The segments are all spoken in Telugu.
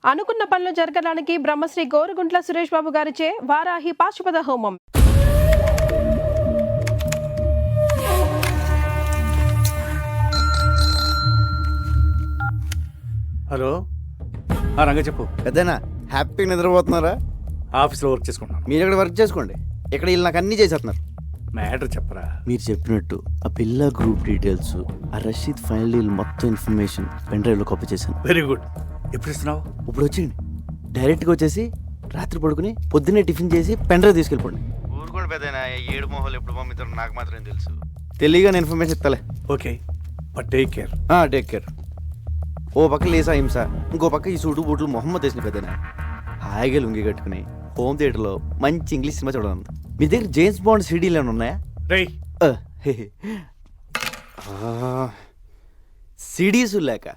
అనుకున్న పనులు జరగడానికి బ్రహ్మశ్రీ గోరుగుంట్ల సురేష్ బాబు గారిచే వారాహి పాశుపత హోమం. హలో రంగ చెప్పు. పెద్దనా హ్యాపీగా నిద్రపోతున్నారా? ఆఫీస్లో వర్క్ చేసుకుంటున్నాను. మీరు ఇక్కడ వర్క్ చేసుకోండి, ఇక్కడ వీళ్ళు నాకు అన్నీ చేసేస్తున్నారు. మ్యాటర్ చెప్పరా. మీరు చెప్పినట్టు ఆ పిల్ల గ్రూప్ డీటెయిల్స్, ఆ రషీద్ ఫైనల్ డీల్ మొత్తం ఇన్ఫర్మేషన్ పెన్ డ్రైవ్లో కాపీ చేశాను. Very good. ఎప్పుడు ఇస్తున్నావు? ఇప్పుడు వచ్చేయండి, డైరెక్ట్గా వచ్చేసి రాత్రి పడుకుని పొద్దున్నే టిఫిన్ చేసి పెన్ డ్రైవ్ తీసుకెళ్ళిపోండి. ఊరుకోండి పెద్దనా, ఏడు మొహాలు ఎప్పుడు పంపిస్తారో నాకు మాత్రం తెలుసు. తెలియగానే ఇన్ఫర్మేషన్ ఇస్తాలే. Okay, but take care. Take care. ఓ పక్క లేసా హింస, ఇంకో పక్క ఈ సూటు బూట్లు మొహమ్మద్ వేసిన పెద్దనా హాయిగా లుంగి కట్టుకుని హోమ్ థియేటర్లో మంచి ఇంగ్లీష్ సినిమా చూడడం. మీ దగ్గర జేమ్స్ బాండ్ సీడీలు ఏమైనా ఉన్నాయా? రై సిడీసు లేక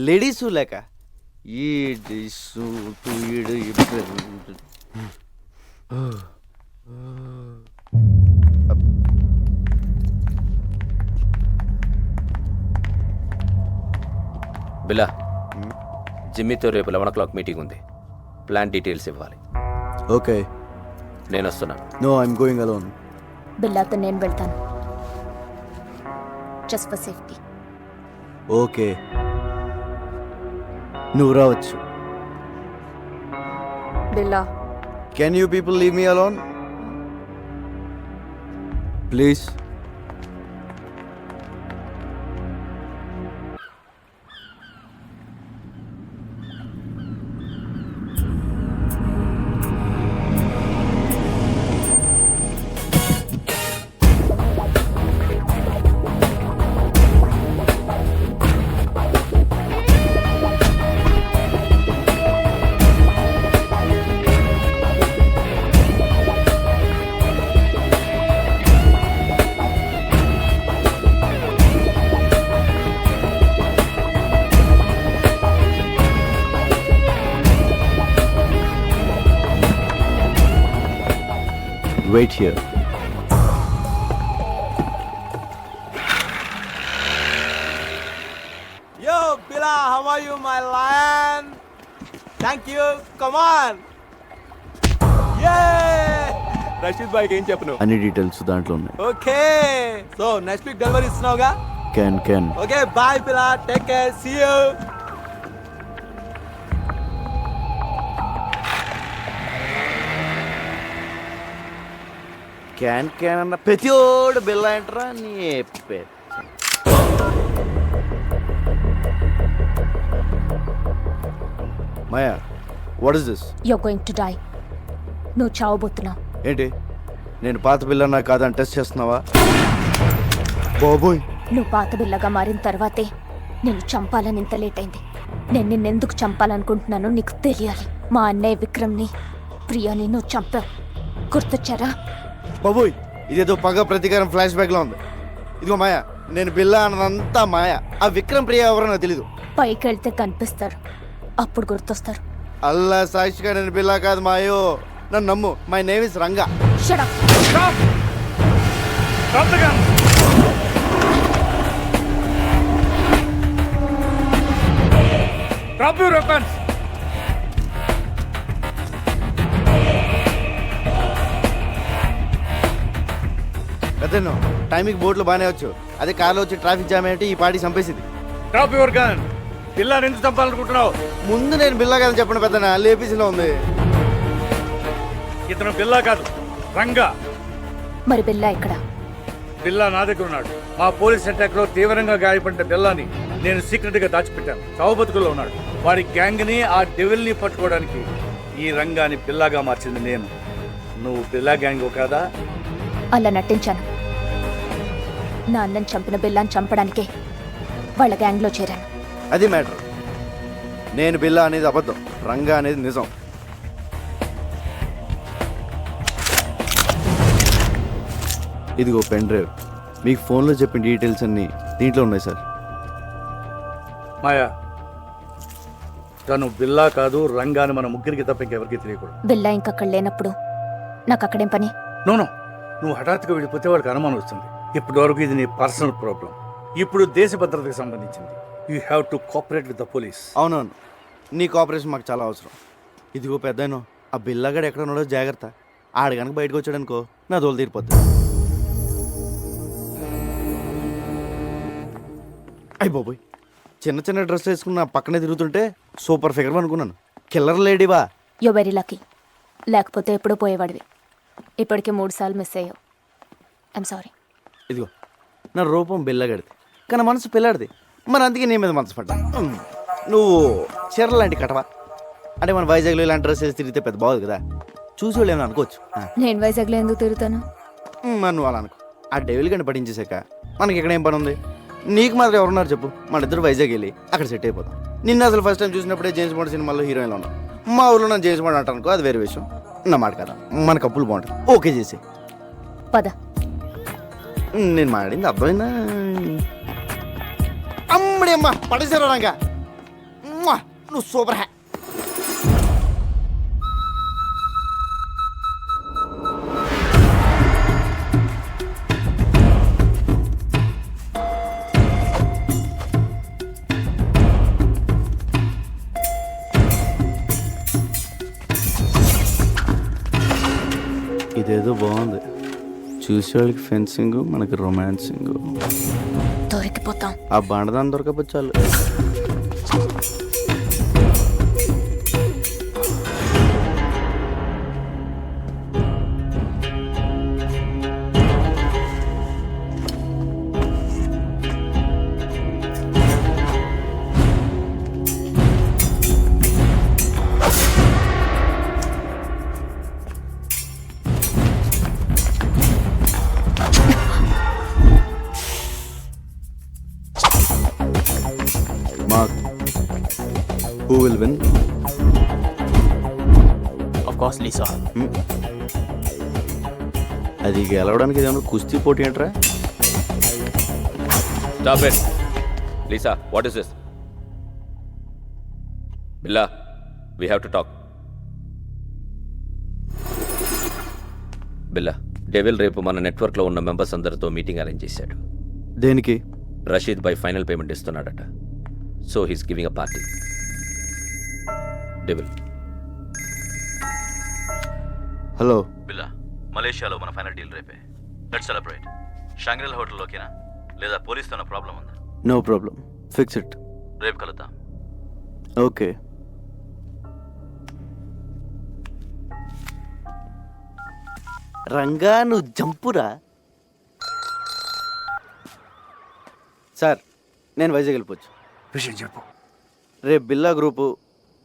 లేడీసు లేక ఈ బిలా, జిమ్మీతో రేపు 11 o'clock మీటింగ్ ఉంది. ప్లాన్ డీటెయిల్స్ ఇవ్వాలి. ఓకే, నేను వస్తున్నాను. No I'm going alone. బిల్లాతో నేను వెళ్తాను, జస్ట్ ఫర్ సేఫ్టీ. ఓకే, నువ్వు రావచ్చు. Billa, can you people leave me alone please? Wait here. Yo, Bila, how are you, my lion? Thank you. Come on. Yeah. Rashid bhai ఏం చెప్పను? అన్ని డీటెయిల్స్ దాంట్లో ఉన్నాయి. Okay. So next week delivery ఇస్తున్నావుగా? Can. Okay, bye Bila. Take care. See you. Can అన్న ప్రతిోడు బిల్ల ఏంట్రా నీ మాయా. What is this? You are going to die. నువ్వు చావబోతున్నావు. ఏంటి, నేను పాత బిల్లన్నా కాదని టెస్ట్ చేస్తున్నావా? బాబోయ్, నువ్వు పాత బిల్లగా మారిన తర్వాతే నేను చంపాలని ఇంత లేట్ అయింది. నేను నిన్నెందుకు చంపాలనుకుంటున్నానో నీకు తెలియాలి. మా అన్నయ్య విక్రమ్ని, ప్రియాని నువ్వు చంపావు. గుర్తొచ్చారా? బాబోయ్, ఇదేదో పగ ప్రతీకారం ఫ్లాష్ బ్యాక్ లో ఉంది. ఇదిగో మాయా, నేను బిల్లా అన్నదంతా మాయా. ఆ విక్రమ్ ప్రియ ఎవరో నాకు తెలీదు. పైకి వెళ్తే కనిపిస్తారు, అప్పుడు గుర్తొస్తారు. అల్లా సాక్షిగా నేను బిల్లా కాదు మాయో, నన్ను నమ్ము. My name is Ranga. Shut up. Stop. Stop the gun. Drop your weapons. పెద్దను టైంకి బోట్లు బాగానే వచ్చు, అదే కార్లో వచ్చి ట్రాఫిక్ జామ్ ఏంటి ఈ పార్టీ చంపేసింది. Drop your gun. పిల్లని ఎందుకు చంపాలనుకుంటున్నావు? ముందు నేను బిల్లా కాదని చెప్పండి పెద్దనా, లేపీసీలో ఉంది. ఇతను బిల్లా కాదు, రంగా. మరి బిల్లా ఇక్కడ? బిల్లా నా దగ్గర ఉన్నాడు. మా పోలీస్ అటాక్ లో తీవ్రంగా గాయపడిన బిల్లాని నేను సీక్రెట్ గా దాచిపెట్టాను. చావుబతుకుల్లో ఉన్నాడు. వాడి గ్యాంగ్ ని, ఆ డెవిల్ ని పట్టుకోవడానికి ఈ రంగాని బిల్లాగా మార్చింది నేను. నువ్వు బిల్లా గ్యాంగ్ కాదా? అలా నటించాను. నా అన్నని చంపిన బిల్లాని చంపడానికే వాళ్ళ గ్యాంగ్లో చేరాను. అది మ్యాటర్. నేను బిల్లా అనేది అబద్ధం, రంగా అనేది నిజం. ఇదిగో పెన్ డ్రైవ్, మీకు ఫోన్లో చెప్పిన డీటెయిల్స్ అన్నీ దీంట్లో ఉన్నాయి సార్. మాయా, తను బిల్లా కాదు, రంగాని మన ముగ్గురికి తప్ప ఇంకెవరికి తెలియకూడదు. బిల్లా ఇంకక్కడ లేనప్పుడు నాకు అక్కడేం పని? నోనో, నువ్వు హఠాత్తుగా వెళ్ళిపోతే వాడికి అనుమానం వస్తుంది. ఇప్పటి వరకు ఇది నీ పర్సనల్ ప్రాబ్లం. ఇప్పుడు దేశ భద్రతకు సంబంధించింది. You have to cooperate with the police. అవునవును, నీ కోఆపరేషన్ మాకు చాలా అవసరం. ఇదిగో పెద్దాయనో, ఆ బిల్లగాడు ఎక్కడ ఉన్నాడో జాగ్రత్త. ఆడు కనుక బయటకు వచ్చాడనుకో నా దోలు తీరిపోద్ది. అయ్యి బాబోయ్, చిన్న చిన్న డ్రెస్ వేసుకున్న పక్కనే తిరుగుతుంటే సూపర్ ఫిగర్ అనుకున్నాను. కిల్లర్ లేడీవా? You very lucky. లేకపోతే ఎప్పుడో పోయేవాడివి. ఇప్పటికే 3 సార్లు మిస్ అయ్యావు. I'm sorry. ఇదిగో నా రూపం బిల్లగాడిది, కానీ మనసు పిల్లాడిది. మరి అందుకే నీ మీద మనసు పడ్డా. నువ్వు చీరలు లాంటి కటవా? అంటే మన వైజాగ్లో ఇలాంటి డ్రెస్ వేసి తిరిగితే పెద్ద బాగుంది కదా, చూసి వాళ్ళు ఏమైనా అనుకోవచ్చు. నేను వైజాగ్లో ఎందుకు తిరుగుతాను? మరి నువ్వు అలా అనుకో. ఆ డెవిల్ గంట పట్టించేసాక మనకి ఇక్కడ ఏం పని ఉంది? నీకు మాత్రం ఎవరున్నారు చెప్పు? మన ఇద్దరు వైజాగ్ వెళ్ళి అక్కడ సెట్ అయిపోతాం. నిన్న అసలు ఫస్ట్ టైం చూసినప్పుడే జేమ్స్ బాండ్ సినిమాలో హీరోయిన్లో ఉన్నాం. మా ఊళ్ళో నన్ను జేమ్స్ బాండ్ అంటానుకో, అది వేరే విషయం. నా మాట కదా, మన కప్పులు బాగుంటుంది. ఓకే చేసి పద. నేను మాట్లాడింది అర్థమైందా? అమ్మడి అమ్మ పడేసారా రంగా, నువ్వు సూపర్ హ్యా. ఇదేదో బాగుంది. చూసేవాళ్ళకి ఫెన్సింగ్, మనకి రొమాన్సింగ్. దొరికిపోతాం. ఆ బండదాన్ని దొరకపోతే చాలు. Who will win? Of course, Lisa. అది గెలవడానికి ఏదైనా కుస్తీ పోటీ అంటారా? Stop it. Lisa, what is this? Billa, we have to talk. Billa, devil రేపు మన నెట్వర్క్లో ఉన్న మెంబర్స్ అందరితో మీటింగ్ అరేంజ్ చేశాడు. దేనికి? రషీద్ బై ఫైనల్ పేమెంట్ ఇస్తున్నాడట. So he's giving a party. Devil. Hello Billa, మలేషియాలో మన ఫైనల్ డీల్ రేపే. Let's celebrate. షాంగ్రిల్ హోటల్లోకేనా, లేదా పోలీస్తో ప్రాబ్లం ఉందా? No problem, fix it. రేపు కలుద్దాం. ఓకే. రంగా నువ్వు జంపురా. సార్, నేను వైజాగ్ వెళ్ళిపోవచ్చు. విషయం చెప్పు. రేపు బిల్లా గ్రూపు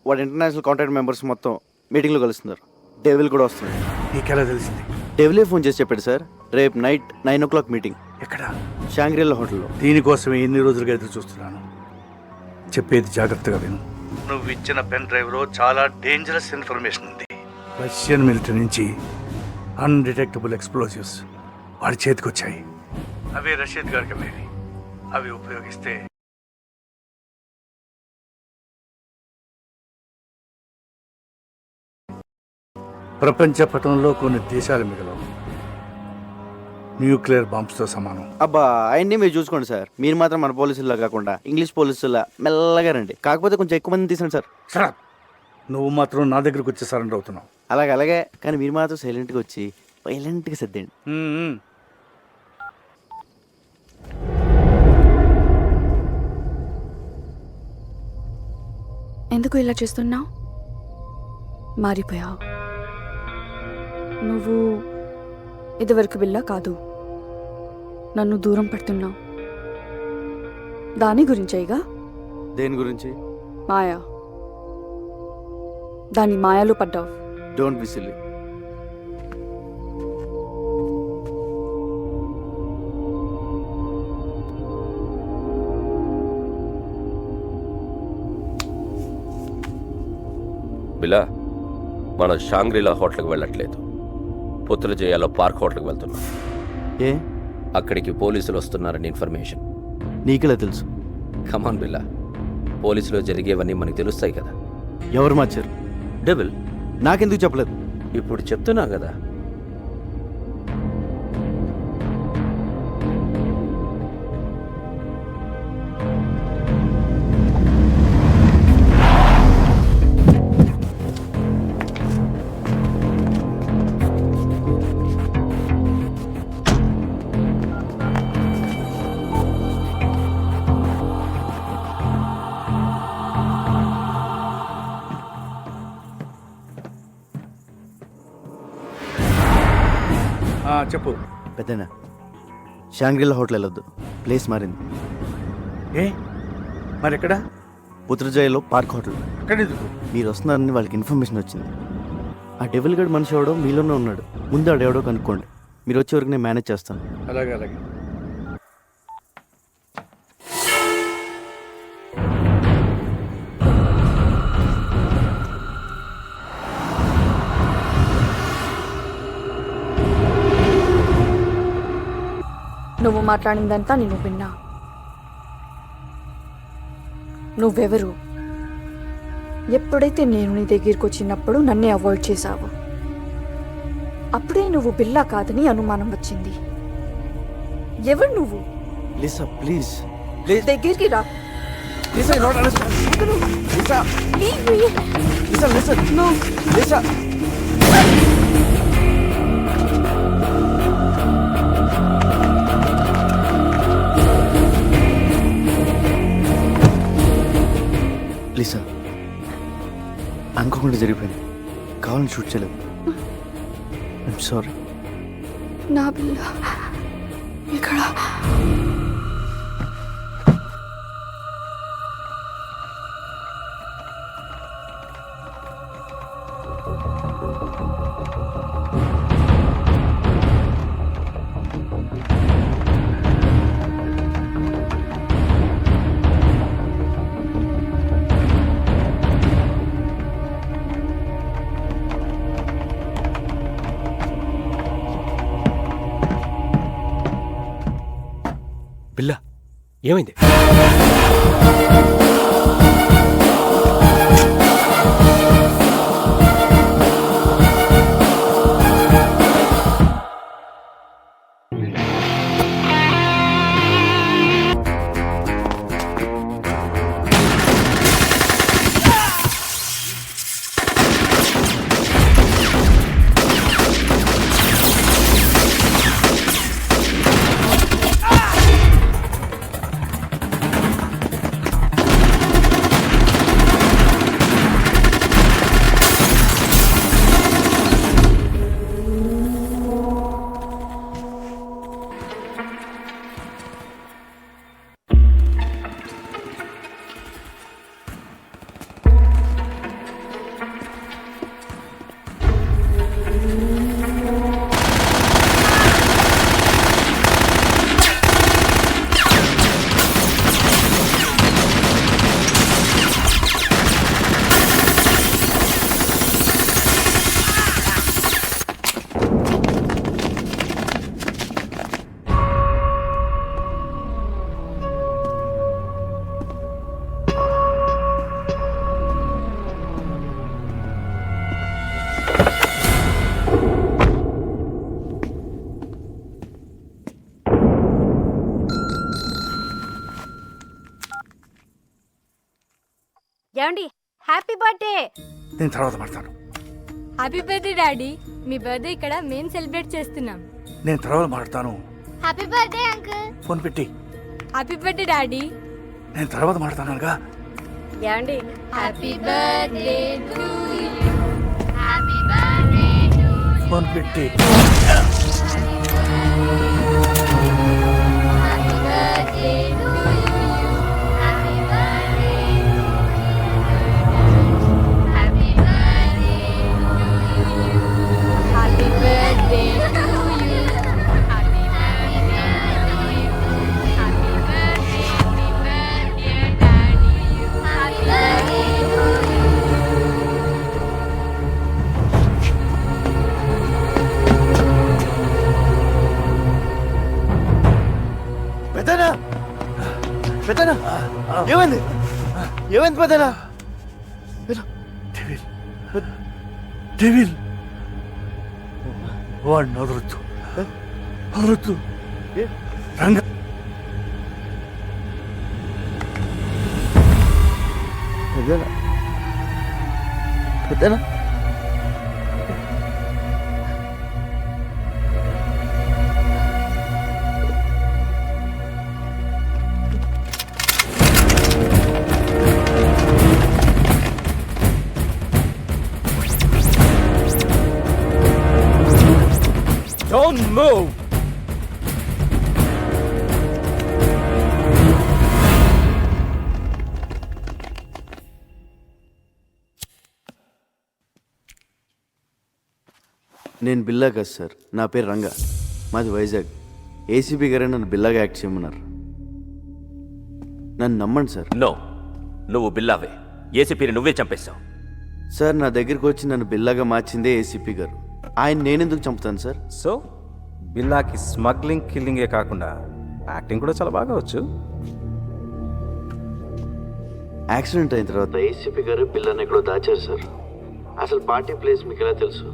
వాడు ఇంటర్నేషనల్ కాంటాక్ట్ మెంబర్స్ మొత్తం మీటింగ్లో కలుస్తున్నారు. డెవిల్ కూడా వస్తున్నాడు. నీకెలా తెలిసింది? డెవిలే ఫోన్ చేసి చెప్పాడు సార్, రేపు నైట్ 9 o'clock మీటింగ్. ఎక్కడ? షాంగ్రిల్లా హోటల్లో. దీనికోసమే ఎన్ని రోజులుగా ఎదురు చూస్తున్నాను. చెప్పేది జాగ్రత్తగా విను. నువ్వు ఇచ్చిన పెన్ డ్రైవ్లో చాలా డేంజరస్ ఇన్ఫర్మేషన్ ఉంది. రష్యన్ మిలిటరీ నుంచి అన్డిటెక్టబుల్ ఎక్స్ప్లోజివ్స్ వాడి చేతికి వచ్చాయి. అవి రషీద్ గారికి అమ్మేవి. అవి ఉపయోగిస్తే ప్రపంచ పటంలో కొన్ని దేశాలు మిగలవు. న్యూక్లియర్ బాంబ్స్తో సమానం. అబ్బా, అవన్నీ మీరు చూసుకోండి సార్. మీరు మాత్రం మన పోలీసుల్లా కాకుండా ఇంగ్లీష్ పోలీసుల్లా మెల్లగా రండి. కాకపోతే కొంచెం ఎక్కువ మందిని తీసండి సార్. సరే, నువ్వు మాత్రం నా దగ్గరకు వచ్చి సరెండర్ అవుతున్నావు. అలాగే, కానీ మీరు మాత్రం సైలెంట్గా వచ్చి వైలెంట్గా సర్దండి. ఎందుకు ఇలా చేస్తున్నావు? మారిపోయావు. నువ్వు ఇదివరకు బిల్లా కాదు. నన్ను దూరం పెడుతున్నావు. దాని గురించేగా? దేని గురించి? మాయా. దాని మాయలో పడ్డావు. Don't be silly. బిల్లా, మనం షాంగ్రిలా హోటల్కి వెళ్ళట్లేదు. పుత్రజయాలో పార్క్ హోటల్కి వెళ్తున్నాం. ఏ? అక్కడికి పోలీసులు వస్తున్నారని ఇన్ఫర్మేషన్. నీకెలా తెలుసు? కమాన్ బిల్లా, పోలీసులో జరిగేవన్నీ మనకు తెలుస్తాయి కదా. ఎవరు మార్చారు? డెవిల్. నాకెందుకు చెప్పలేదు? ఇప్పుడు చెప్తున్నా కదా. చెప్పు. పెద్దనా షాంగ్రీలా హోటల్ వెళ్ళొద్దు, ప్లేస్ మారింది. ఏ మరి ఎక్కడ? పుత్రజయలో పార్క్ హోటల్. అక్కడ ఎందుకు? మీరు వస్తున్నారని వాళ్ళకి ఇన్ఫర్మేషన్ వచ్చింది. ఆ డెవిల్ గడ్ మనిషి ఎవడో మీలోనే ఉన్నాడు. ముందు ఆడెవడో కనుక్కోండి. మీరు వచ్చే వరకు నేను మేనేజ్ చేస్తాను. అలాగే అలాగే. నువ్వు మాట్లాడిందంతా నేను విన్నా. నువ్వెవరు? ఎప్పుడైతే నేను నీ దగ్గరికి వచ్చినప్పుడు నన్నే అవాయిడ్ చేశావు, అప్పుడే నువ్వు బిల్లా కాదని అనుమానం వచ్చింది. ఎవరు నువ్వు? Lisa please. దగ్గరికి రా. Lisa not understand. Lisa Lisa listen. No Lisa. Lisa అనుకోకుండా జరిగిపోయింది. కావాలని షూట్ చేయలేదు. I'm sorry. నా బిల్ల ఇక్కడ. బిల్లా ఏమైంది? ఏమండి, హ్యాపీ బర్త్డే. నేను తర్వాత మాట్లాడతాను. Happy birthday daddy. మీ బర్త్డే ఇక్కడ మేము సెలబ్రేట్ చేస్తున్నాం. నేను తర్వాత మాట్లాడతాను. Happy birthday uncle. ఫోన్ పెట్టి. Happy birthday daddy. నేను తర్వాత మాట్లాడతానుగా. ఏమండి, happy birthday to you. Happy birthday to phone పెట్టి. Happy birthday to you. Happy birthday. Happy birthday to you. Happy birthday to you. Happy birthday to you. Happy birthday. Happy birthday daddy. Happy birthday to you. పెద్దనా పెద్దనా ఏమైంది? ఏమైంది పెద్దనా? డెవిల్ డెవిల్ వాడిని వదలొద్దు, వదలొద్దు. రంగ పెద్దనా పెద్దనా డోంట్ మూవ్. నేను బిల్లా కాదు సార్, నా పేరు రంగా, మాది వైజాగ్. ఏసీపీ గారే నన్ను బిల్లాగా యాక్ట్ చేయమన్నారు. నన్ను నమ్మండి సార్. నో, నువ్వు బిల్లావే. ఏసీపీని నువ్వే చంపేశావు. సార్ నా దగ్గరికి వచ్చి నన్ను బిల్లాగా మార్చిందే ఏసీపీ గారు. ఆయన నేనెందుకు చంపుతాను సార్? సో బిల్లాకి స్మగ్లింగ్ కిల్లింగే కాకుండా యాక్టింగ్ కూడా చాలా బాగా వచ్చు. యాక్సిడెంట్ అయిన తర్వాత ఏసీపీ గారు బిల్లాని ఎక్కడో దాచారు సార్. అసలు పార్టీ ప్లేస్ మీకు ఎలా తెలుసు?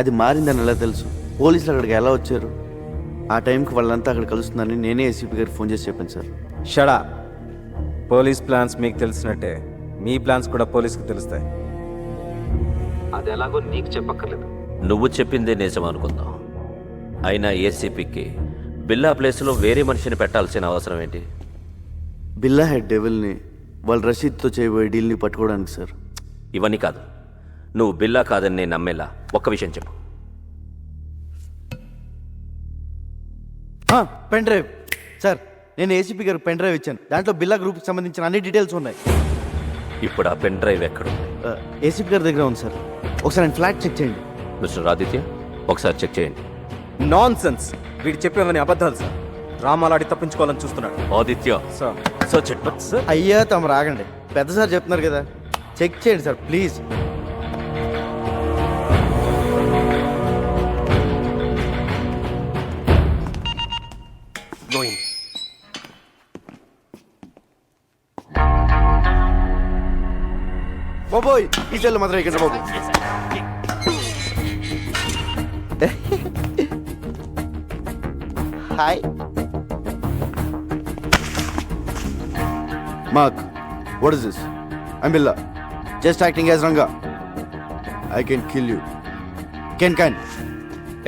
అది మారిందని ఎలా తెలుసు? పోలీసులు అక్కడికి ఎలా వచ్చారు? ఆ టైంకి వాళ్ళంతా అక్కడ కలుస్తుందని నేనే ఏసీపీ గారికి ఫోన్ చేసి చెప్పాను సార్. షడా. పోలీస్ ప్లాన్స్ మీకు తెలిసినట్టే మీ ప్లాన్స్ కూడా పోలీస్కి తెలుస్తాయి. అది ఎలాగో నీకు చెప్పక్కర్లేదు. నువ్వు చెప్పిందే నిజం అనుకుందాం. అయినా ఏసీపీకి బిల్లా ప్లేస్లో వేరే మనిషిని పెట్టాల్సిన అవసరం ఏంటి? బిల్లా హెడ్ డెవిల్ని వాళ్ళ రషీద్తో చేయబోయే డీల్ని పట్టుకోవడానికి సార్. ఇవన్నీ కాదు, నువ్వు బిల్లా కాదని నేను నమ్మేలా ఒక్క విషయం చెప్పు. పెన్ డ్రైవ్ సార్, నేను ఏసీపీ గారికి పెన్ డ్రైవ్ ఇచ్చాను. దాంట్లో బిల్లా గ్రూప్కి సంబంధించిన అన్ని డీటెయిల్స్ ఉన్నాయి. ఇప్పుడు ఆ పెన్ డ్రైవ్ ఎక్కడు? ఏసీపీ గారి దగ్గర ఉంది సార్. ఒకసారి ఆయన ఫ్లాట్ చెక్ చేయండి. మిస్టర్ ఆదిత్య, ఒకసారి చెక్ చేయండి. Non sense. వీడు చెప్పేవని అబద్ధాలు సార్. డ్రామాలాడి తప్పించుకోవాలని చూస్తున్నాడు. Aditya sir, search it. Sir అయ్యా తమ రాగండి, పెద్ద సార్ చెప్తున్నారు కదా, చెక్ చేయండి సార్ ప్లీజ్. గోయింగ్. బాబోయ్ ఈ సెల్ మాత్రం ఇక్కడ బాబు. Hi mark, what is this? I'm Billa, just acting as Ranga. I can kill you. Can.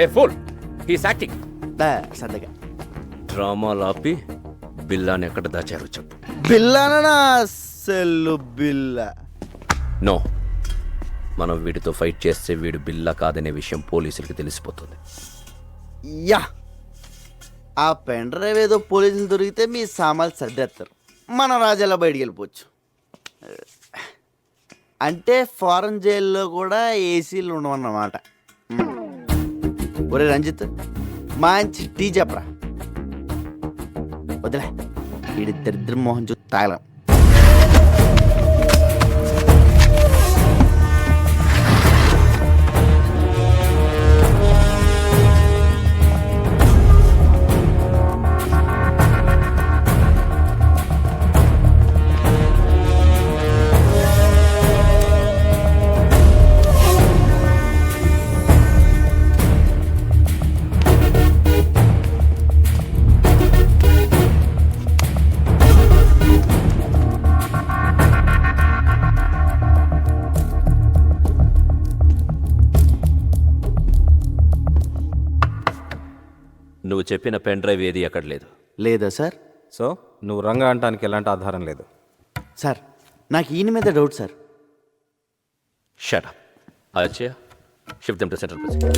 A pool, he's acting. సరదాగా డ్రామాలు ఆపి బిల్లాని ఎక్కడ దాచారో చెప్పు. బిల్లానా సెల్లు బిల్లా? నో, మనం వీడితో ఫైట్ చేస్తే వీడు బిల్లా కాదనే విషయం పోలీసులకి తెలిసిపోతుంది. యా, ఆ పెన్ డ్రైవ్ ఏదో పోలీసులు దొరికితే మీ సామాన్లు సర్దేస్తారు, మన రాజాలా బయటికి వెళ్ళిపోవచ్చు. అంటే ఫారెన్ జైల్లో కూడా ఏసీలు ఉండవన్నమాట. ఒరే రంజిత్, మంచి టీ చెప్పరా. వదిలే, వీడి దరిద్ర మోహన్ చూ తాగలం. నువ్వు చెప్పిన పెన్ డ్రైవ్ ఏది ఎక్కడ లేదు. లేదా సార్? సో నువ్వు రంగా అంటానికి ఎలాంటి ఆధారం లేదు సార్. నాకు ఈయన మీద doubt sir. Shut up. Achaiah, shift them to central president.